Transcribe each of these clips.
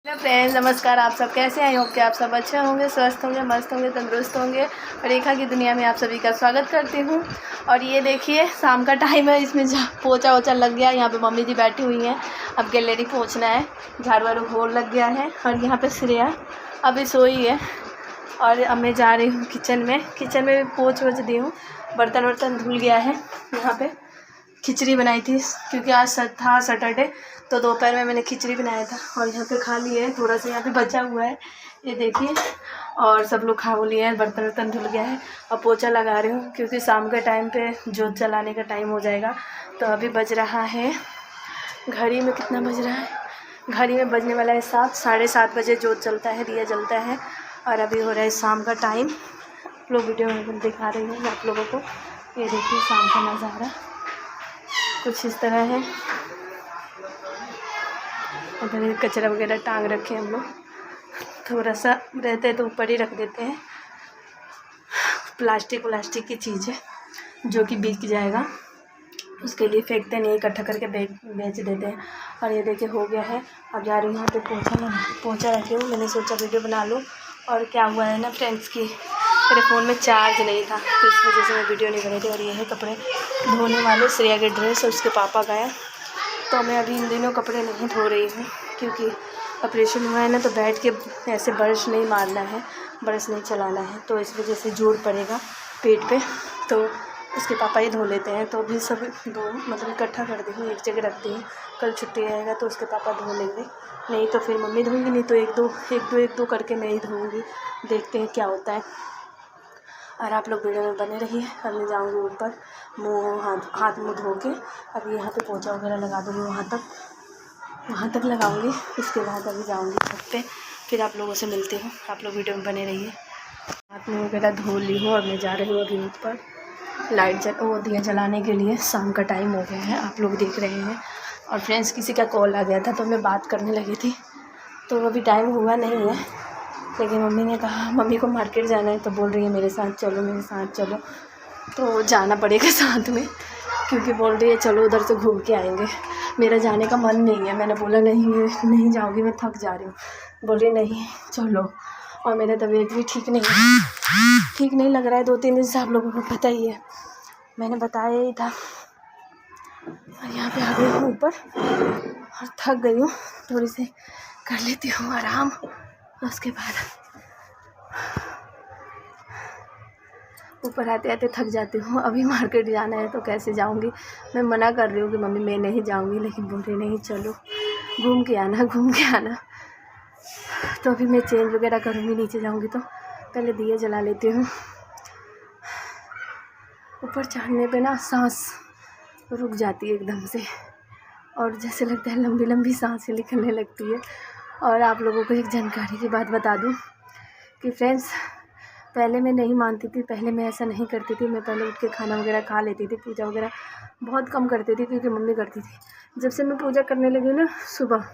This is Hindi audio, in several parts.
हेलो फ्रेंड्स, नमस्कार। आप सब कैसे हैं? होप कि आप सब अच्छे होंगे, स्वस्थ होंगे, मस्त होंगे, तंदुरुस्त होंगे। रेखा की दुनिया में आप सभी का स्वागत करती हूँ। और ये देखिए शाम का टाइम है, इसमें पोछा वोछा लग गया। यहाँ पे मम्मी जी बैठी हुई हैं, अब गैलरी पोछना है, झाड़ू वाड़ू होल लग गया है। और यहाँ पे श्रेया अभी सोई है। और अब मैं जा रही हूँ किचन में भी पोछ वोछ दी हूँ, बर्तन वर्तन धुल गया है। यहाँ पे खिचड़ी बनाई थी क्योंकि आज था सैटरडे, तो दोपहर में मैंने खिचड़ी बनाया था और यहाँ पे खा लिए है। थोड़ा सा यहाँ पे बचा हुआ है, ये देखिए। और सब लोग खा लिए हैं, बर्तन वर्तन धुल गया है। और पोछा लगा रही हूँ क्योंकि शाम के टाइम पे जोत जलाने का टाइम हो जाएगा। तो अभी बज रहा है, घड़ी में कितना बज रहा है, घड़ी में बजने वाला है 7, 7:30 बजे जोत जलता है, दिया जलता है। और अभी हो रहा है शाम का टाइम। आप लोग वीडियो में दिखा रही हूँ आप लोगों को। ये देखिए शाम का नज़ारा कुछ इस तरह है। उधर कचरा वगैरह टांग रखे हम लोग, थोड़ा सा रहते हैं तो ऊपर ही रख देते हैं। प्लास्टिक की चीज़ है जो कि बिक जाएगा, उसके लिए फेंकते नहीं, इकट्ठा करके बेच देते हैं। और ये देखिए हो गया है। अब जा रही हूँ यहाँ पे पोछा रखी हूँ। मैंने सोचा वीडियो बना लूँ। और क्या हुआ है ना फ्रेंड्स की मेरे फ़ोन में चार्ज नहीं था, तो इस वजह से मैं वीडियो नहीं बनी थी। और ये है कपड़े धोने वाले, श्रेया के ड्रेस और उसके पापा का है। तो मैं अभी इन दिनों कपड़े नहीं धो रही हूँ क्योंकि ऑपरेशन हुआ है ना, तो बैठ के ऐसे ब्रश नहीं मारना है, ब्रश नहीं चलाना है, तो इस वजह से जोर पड़ेगा पेट पे। तो उसके पापा ही धो लेते हैं। तो अभी सब मतलब इकट्ठा कर दी हूँ, एक जगह रख दी हूँ। कल छुट्टी रहेगा तो उसके पापा धो लेंगे, नहीं तो फिर मम्मी धोएंगी, नहीं तो एक दो करके मैं ही धोऊँगी। देखते हैं क्या होता है। और आप लोग वीडियो में बने रहिए। अब मैं जाऊँगी ऊपर, हाथ मुँह धो के। अभी यहाँ पे पोछा वगैरह लगा दूँगी, वहाँ तक लगाऊँगी। उसके बाद अभी जाऊँगी छत पे, फिर आप लोगों से मिलती हूँ। आप लोग वीडियो में बने रहिए। हाथ मुँह वगैरह धो ली हूँ और मैं जा रही हूँ अभी ऊपर दिया जलाने के लिए। शाम का टाइम हो गया है, आप लोग देख रहे हैं। और फ्रेंड्स किसी का कॉल आ गया था तो मैं बात करने लगी थी, तो अभी टाइम हुआ नहीं है। लेकिन मम्मी ने कहा, मम्मी को मार्केट जाना है, तो बोल रही है मेरे साथ चलो। तो जाना पड़ेगा साथ में, क्योंकि बोल रही है चलो उधर से घूम के आएंगे। मेरा जाने का मन नहीं है, मैंने बोला नहीं जाऊँगी, मैं थक जा रही हूँ। बोल रही नहीं चलो। और मेरा तबीयत भी ठीक नहीं लग रहा है 2-3 दिन से, आप लोगों को पता ही है, मैंने बताया ही था। और यहाँ पे आ गई हूँ ऊपर और थक गई हूँ, थोड़ी सी कर लेती हूँ आराम। उसके बाद ऊपर आते आते थक जाती हूँ। अभी मार्केट जाना है तो कैसे जाऊँगी। मैं मना कर रही हूँ कि मम्मी मैं नहीं जाऊँगी, लेकिन बोल रही नहीं चलो घूम के आना। तो अभी मैं चेंज वगैरह करूँगी, नीचे जाऊँगी तो पहले दिए जला लेती हूँ। ऊपर चढ़ने पे ना सांस रुक जाती है एकदम से, और जैसे लगता है लंबी लंबी सांसें निकलने लगती है। और आप लोगों को एक जानकारी की बात बता दूँ कि फ्रेंड्स, पहले मैं नहीं मानती थी, पहले मैं ऐसा नहीं करती थी। मैं पहले उठ के खाना वगैरह खा लेती थी, पूजा वगैरह बहुत कम करती थी क्योंकि मम्मी करती थी। जब से मैं पूजा करने लगी ना सुबह,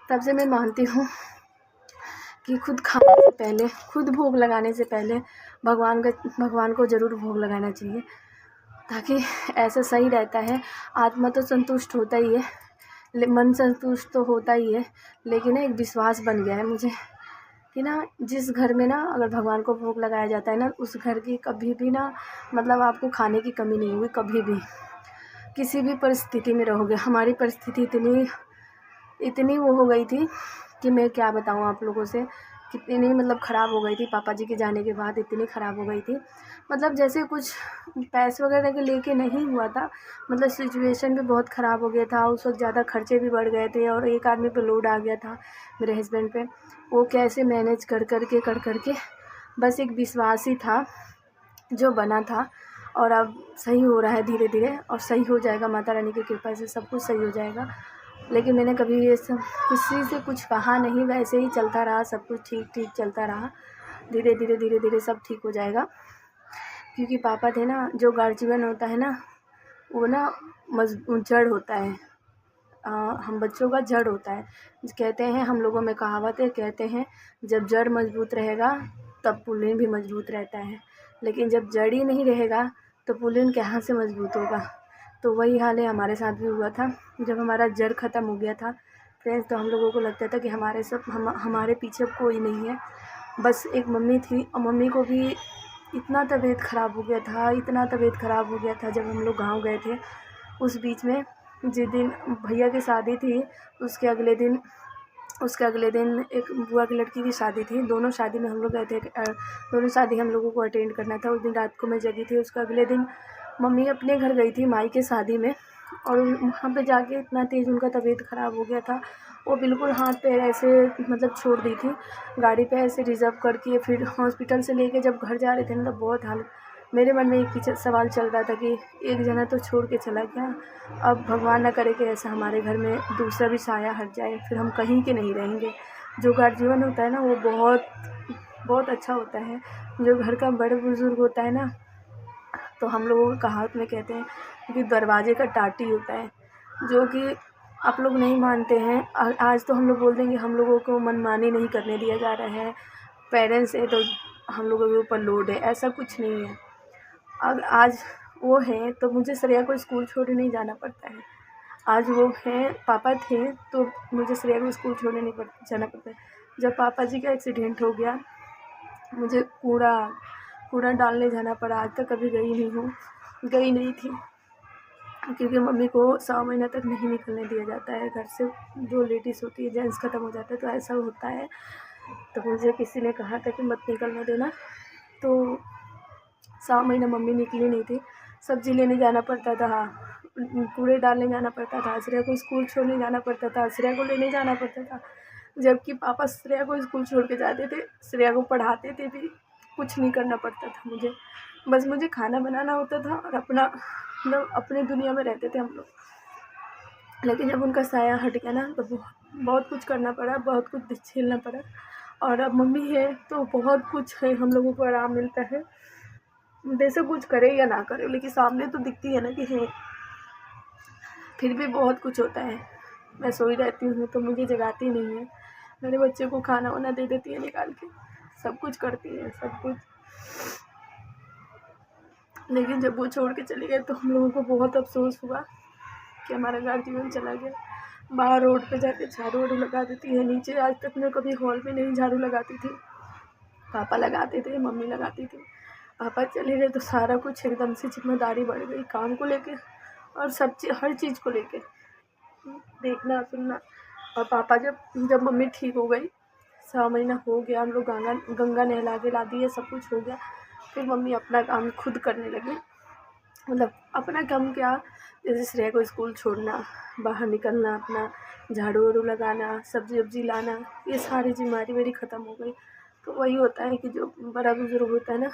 तब से मैं मानती हूँ कि खुद खाने से पहले, खुद भोग लगाने से पहले भगवान को ज़रूर भोग लगाना चाहिए, ताकि ऐसा सही रहता है। आत्मा तो संतुष्ट होता ही है, मन संतुष्ट तो होता ही है, लेकिन एक विश्वास बन गया है मुझे कि ना, जिस घर में ना अगर भगवान को भोग लगाया जाता है ना, उस घर की कभी भी ना मतलब आपको खाने की कमी नहीं होगी, कभी भी किसी भी परिस्थिति में रहोगे। हमारी परिस्थिति इतनी वो हो गई थी कि मैं क्या बताऊँ आप लोगों से, कितनी मतलब ख़राब हो गई थी। पापा जी के जाने के बाद इतनी ख़राब हो गई थी, मतलब जैसे कुछ पैसे वगैरह के लेके नहीं हुआ था, मतलब सिचुएशन भी बहुत ख़राब हो गया था। उस वक्त ज़्यादा खर्चे भी बढ़ गए थे और एक आदमी पे लोड आ गया था, मेरे हस्बैंड पे। वो कैसे मैनेज कर के बस एक विश्वास ही था जो बना था। और अब सही हो रहा है धीरे धीरे, और सही हो जाएगा, माता रानी की कृपा से सब कुछ सही हो जाएगा। लेकिन मैंने कभी ये सब किसी से कुछ कहा नहीं, वैसे ही चलता रहा, सब कुछ ठीक चलता रहा। धीरे धीरे सब ठीक हो जाएगा। क्योंकि पापा थे ना, जो गार्जियन होता है ना, वो ना जड़ होता है, हम बच्चों का जड़ होता है। कहते हैं, हम लोगों में कहावत है, कहते हैं जब जड़ मजबूत रहेगा तब पुलिन भी मजबूत रहता है, लेकिन जब जड़ ही नहीं रहेगा तो पुलिन कहाँ से मजबूत होगा। तो वही हाल है, हमारे साथ भी हुआ था। जब हमारा जड़ ख़त्म हो गया था, फ्रेंड्स, तो हम लोगों को लगता था कि हमारे पीछे कोई नहीं है, बस एक मम्मी थी। और मम्मी को भी इतना तबीयत ख़राब हो गया था, इतना तबीयत ख़राब हो गया था जब हम लोग गाँव गए थे। उस बीच में जिस दिन भैया की शादी थी, उसके अगले दिन एक बुआ की लड़की की शादी थी। दोनों शादी में हम लोग गए थे। दोनों शादी हम लोगों को अटेंड करना था। उस दिन रात को मैं जगी थी। उसके अगले दिन मम्मी अपने घर गई थी माई के शादी में, और वहाँ पे जाके इतना तेज़ उनका तबीयत ख़राब हो गया था। वो बिल्कुल हाथ पैर ऐसे मतलब छोड़ दी थी। गाड़ी पे ऐसे रिज़र्व करके फिर हॉस्पिटल से लेके जब घर जा रहे थे ना, तो बहुत हालत। मेरे मन में एक ही सवाल चल रहा था कि एक जना तो छोड़ के चला गया, अब भगवान ना करे कि ऐसा हमारे घर में दूसरा भी साया हट जाए, फिर हम कहीं के नहीं रहेंगे। जो गार्जियन होता है ना, वो बहुत बहुत अच्छा होता है। जो घर का बड़े बुज़ुर्ग होता है ना, तो हम लोगों को कहावत में कहते हैं कि दरवाजे का टाटी होता है, जो कि आप लोग नहीं मानते हैं। आज तो हम लोग बोल देंगे हम लोगों को मनमानी नहीं करने दिया जा रहा है, पेरेंट्स है तो हम लोगों के ऊपर लोड है, ऐसा कुछ नहीं है। अब आज वो है तो मुझे श्रेया को स्कूल छोड़ने नहीं जाना पड़ता है। आज वो हैं, पापा थे तो मुझे श्रेया को स्कूल छोड़ने नहीं जाना पड़ता है। जब पापा जी का एक्सीडेंट हो गया, मुझे कूड़ा डालने जाना पड़ा। आज तक कभी गई नहीं थी, क्योंकि मम्मी को 6 महीना तक नहीं निकलने दिया जाता है घर से। जो लेडीज़ होती है, जेंट्स ख़त्म हो जाता है तो ऐसा होता है। तो मुझे किसी ने कहा था कि मत निकलने देना, तो 6 महीना मम्मी निकली नहीं थी। सब्ज़ी लेने जाना पड़ता था, कूड़े डालने जाना पड़ता था, श्रेया को स्कूल छोड़ने जाना पड़ता था, श्रेया को लेने जाना पड़ता था। जबकि पापा श्रेया को स्कूल छोड़ के जाते थे, श्रेया को पढ़ाते थे भी, कुछ नहीं करना पड़ता था मुझे। बस मुझे खाना बनाना होता था और अपना मतलब अपनी दुनिया में रहते थे हम लोग। लेकिन जब उनका साया हट गया ना, तो बहुत कुछ करना पड़ा, बहुत कुछ झेलना पड़ा। और अब मम्मी है तो बहुत कुछ है, हम लोगों को आराम मिलता है। वैसे कुछ करे या ना करे, लेकिन सामने तो दिखती है ना कि है। फिर भी बहुत कुछ होता है। मैं सोई रहती हूँ तो मुझे जगाती नहीं है, मेरे बच्चे को खाना वाना दे देती है निकाल के, सब कुछ करती है, सब कुछ। लेकिन जब वो छोड़ के चले गए तो हम लोगों को बहुत अफसोस हुआ कि हमारा गार्जियन चला गया। बाहर रोड पे जाके झाड़ू वाड़ू लगा देती है, नीचे आज तक मैं कभी हॉल में नहीं झाड़ू लगाती थी। पापा लगाते थे, मम्मी लगाती थी। पापा चले गए तो सारा कुछ एकदम से जिम्मेदारी बढ़ गई, काम को लेके और हर चीज़ को लेके, देखना सुनना। और पापा जब मम्मी ठीक हो गई, 6 महीना हो गया, हम लोग गंगा नहला के ला दिए, सब कुछ हो गया। फिर मम्मी अपना काम खुद करने लगी। मतलब अपना काम क्या, जैसे श्रेया को स्कूल छोड़ना, बाहर निकलना, अपना झाड़ू वाड़ू लगाना, सब्जी वब्जी लाना, ये सारी जिम्मेदारी मेरी ख़त्म हो गई। तो वही होता है कि जो बड़ा बुजुर्ग होता है ना,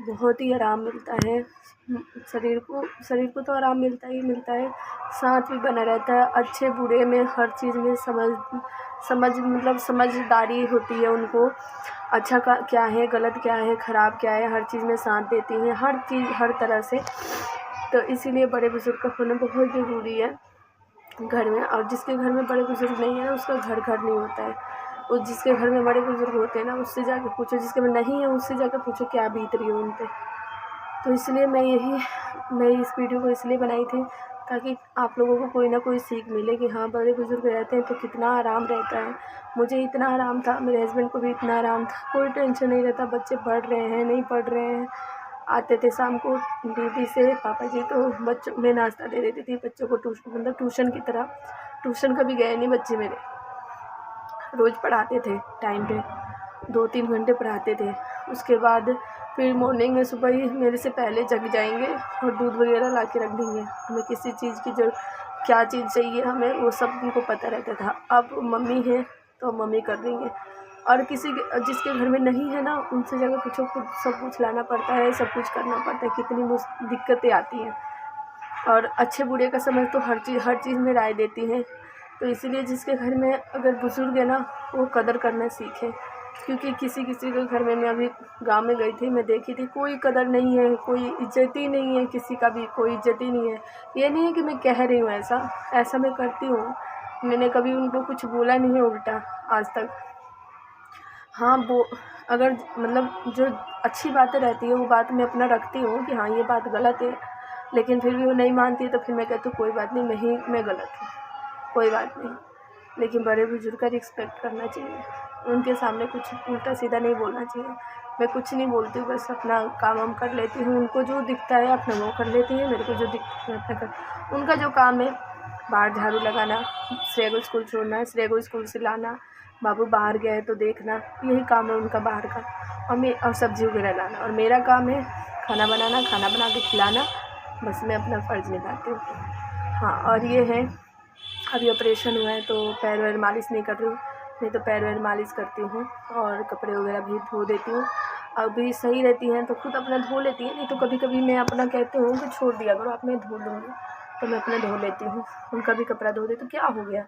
बहुत ही आराम मिलता है। शरीर को तो आराम मिलता ही मिलता है, साथ भी बना रहता है। अच्छे बुरे में हर चीज़ में समझदारी होती है उनको। अच्छा क्या है, गलत क्या है, ख़राब क्या है, हर चीज़ में साथ देती हैं, हर चीज़ हर तरह से। तो इसीलिए बड़े बुजुर्ग का होना बहुत ज़रूरी है घर में। और जिसके घर में बड़े बुजुर्ग नहीं है ना, उसका घर नहीं होता है। और जिसके घर में बड़े बुजुर्ग होते हैं ना, उससे जाके पूछो, जिसके में नहीं है उससे जाकर पूछो क्या बीत रही है उन पर। तो इसलिए मैं इस वीडियो को इसलिए बनाई थी ताकि आप लोगों को कोई ना कोई सीख मिले कि हाँ, बड़े बुजुर्ग रहते हैं तो कितना आराम रहता है। मुझे इतना आराम था, मेरे हस्बैंड को भी इतना आराम था, कोई टेंशन नहीं रहता। बच्चे पढ़ रहे हैं, नहीं पढ़ रहे हैं, आते थे शाम को ड्यूटी से, पापा जी तो बच्चों में नाश्ता दे देती थी बच्चों को, ट्यूशन की तरह। ट्यूशन कभी गए नहीं बच्चे मेरे, रोज़ पढ़ाते थे टाइम पे, 2-3 घंटे पढ़ाते थे। उसके बाद फिर मॉर्निंग में सुबह ही मेरे से पहले जग जाएंगे और दूध वगैरह ला के रख देंगे। हमें किसी चीज़ की क्या चीज़ चाहिए हमें, वो सब उनको पता रहता था। अब मम्मी है तो मम्मी कर देंगे, और जिसके घर में नहीं है ना, उनसे जगह पूछो, खुद सब कुछ लाना पड़ता है, सब कुछ करना पड़ता है। कितनी दिक्कतें आती हैं। और अच्छे बुरे का समझ तो हर चीज़ में राय देती हैं। तो इसीलिए जिसके घर में अगर बुजुर्ग है ना, वो कदर करना सीखे। क्योंकि किसी के घर में, मैं अभी गांव में गई थी, मैं देखी थी, कोई कदर नहीं है, कोई इज्जत ही नहीं है, किसी का भी कोई इज्जत ही नहीं है। ये नहीं है कि मैं कह रही हूँ ऐसा मैं करती हूँ, मैंने कभी उनको कुछ बोला नहीं है उल्टा आज तक। हाँ, वो अगर मतलब जो अच्छी बातें रहती है वो बात मैं अपना रखती हूँ कि हाँ ये बात गलत है, लेकिन फिर भी वो नहीं मानती है तो फिर मैं कहती हूँ कोई बात नहीं, मैं गलत हूँ, कोई बात नहीं। लेकिन बड़े बुजुर्ग का रिस्पेक्ट करना चाहिए, उनके सामने कुछ उल्टा सीधा नहीं बोलना चाहिए। मैं कुछ नहीं बोलती हूँ, बस अपना काम वाम कर लेती हूँ। उनको जो दिखता है अपना वो कर लेती है, मेरे को जो दिखता है अपना कर। उनका जो काम है बाहर झाड़ू लगाना, श्रेया को स्कूल छोड़ना, श्रेया को स्कूल से लाना, बाबू बाहर गया है तो देखना, यही काम है उनका बाहर का। और सब्ज़ी वगैरह लाना, और मेरा काम है खाना बनाना, खाना बना के खिलाना। बस मैं अपना फ़र्ज़ निभाती हूँ। हाँ, और ये है अभी ऑपरेशन हुआ है तो पैर वैर मालिश नहीं कर रही हूँ, नहीं तो पैर वैर मालिश करती हूँ और कपड़े वगैरह भी धो देती हूँ। अभी सही रहती हैं तो खुद अपना धो लेती हैं, नहीं तो कभी कभी मैं अपना कहती हूँ कि छोड़ दिया करो, आप मैं धो लूँगी, तो मैं अपना धो लेती हूँ। उनका भी कपड़ा धो देती हूँ। क्या हो गया,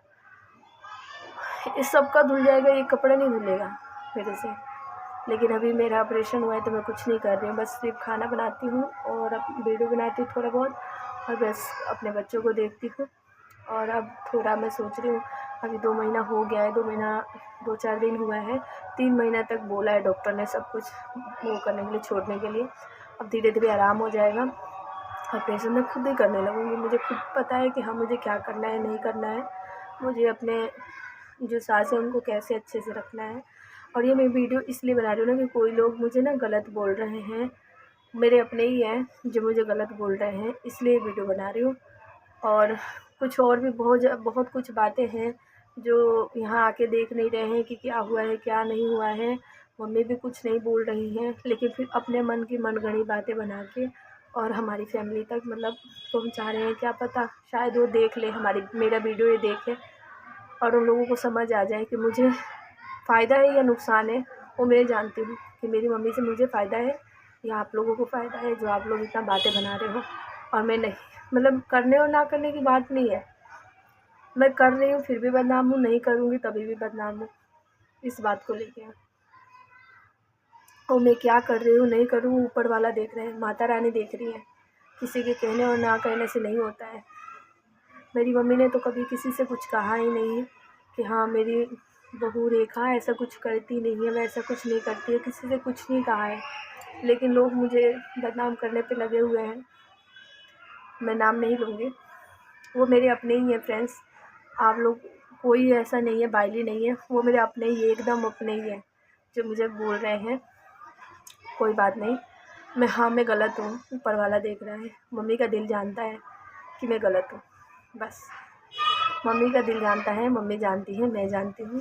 इस सब का धुल जाएगा, ये कपड़ा नहीं धुलेगा मेरे से। लेकिन अभी मेरा ऑपरेशन हुआ है तो मैं कुछ नहीं कर रही हूँ, बस सिर्फ खाना बनाती हूँ और अब वीडियो बनाती हूँ थोड़ा बहुत, और बस अपने बच्चों को देखती हूँ। और अब थोड़ा मैं सोच रही हूँ, अभी 2 महीना हो गया है, 2 महीना 2-4 दिन हुआ है, 3 महीना तक बोला है डॉक्टर ने सब कुछ वो करने के लिए, छोड़ने के लिए। अब धीरे धीरे आराम हो जाएगा, ऑपरेशन मैं खुद ही करने लगूँगी। मुझे खुद पता है कि हाँ मुझे क्या करना है, नहीं करना है, मुझे अपने जो सास है उनको कैसे अच्छे से रखना है। और ये मैं वीडियो इसलिए बना रही हूँ ना कि कोई लोग मुझे ना गलत बोल रहे हैं, मेरे अपने ही हैं जो मुझे गलत बोल रहे हैं, इसलिए वीडियो बना रही हूँ। और कुछ और भी बहुत कुछ बातें हैं जो यहाँ आके देख नहीं रहे हैं कि क्या हुआ है क्या नहीं हुआ है। मम्मी भी कुछ नहीं बोल रही हैं, लेकिन फिर अपने मन की मनगढ़ी बातें बना के और हमारी फैमिली तक मतलब पहुँचा रहे हैं। क्या पता शायद वो देख ले, मेरा वीडियो ये देखे और उन लोगों को समझ आ जाए कि मुझे फ़ायदा है या नुकसान है। वो मैं जानती हूँ कि मेरी मम्मी से मुझे फ़ायदा है या आप लोगों को फ़ायदा है जो आप लोग इतना बातें बना रहे हो। और मैं नहीं, मतलब करने और ना करने की बात नहीं है, मैं कर रही हूँ फिर भी बदनाम हूँ, नहीं करूँगी तभी भी बदनाम हूँ। इस बात को लेके और मैं क्या कर रही हूँ नहीं करूँ ऊपर वाला देख रहे हैं, माता रानी देख रही है। किसी के कहने और ना कहने से नहीं होता है। मेरी मम्मी ने तो कभी किसी से कुछ कहा ही नहीं कि हाँ मेरी बहू रेखा ऐसा कुछ करती नहीं है, वैसा कुछ नहीं करती है, किसी से कुछ नहीं कहा है। लेकिन लोग मुझे बदनाम करने पे लगे हुए हैं। मैं नाम नहीं लूँगी, वो मेरे अपने ही हैं फ्रेंड्स। आप लोग कोई ऐसा नहीं है, बायली नहीं है, वो मेरे अपने ही एकदम अपने ही हैं जो मुझे बोल रहे हैं। कोई बात नहीं, मैं गलत हूँ, ऊपर वाला देख रहा है। मम्मी का दिल जानता है कि मैं गलत हूँ, बस मम्मी का दिल जानता है, मम्मी जानती है, मैं जानती हूँ,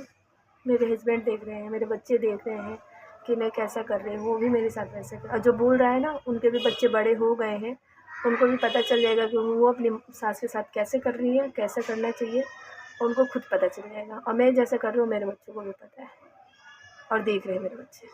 मेरे हस्बैंड देख रहे हैं, मेरे बच्चे देख रहे हैं कि मैं कैसा कर रही हूँ, वो भी मेरे साथ वैसे कर। और जो बोल रहा है ना उनके भी बच्चे बड़े हो गए हैं, उनको भी पता चल जाएगा कि वो अपनी सास के साथ कैसे कर रही है, कैसे करना चाहिए, उनको खुद पता चल जाएगा। और मैं जैसे कर रही हूँ मेरे बच्चों को भी पता है और देख रहे हैं मेरे बच्चे।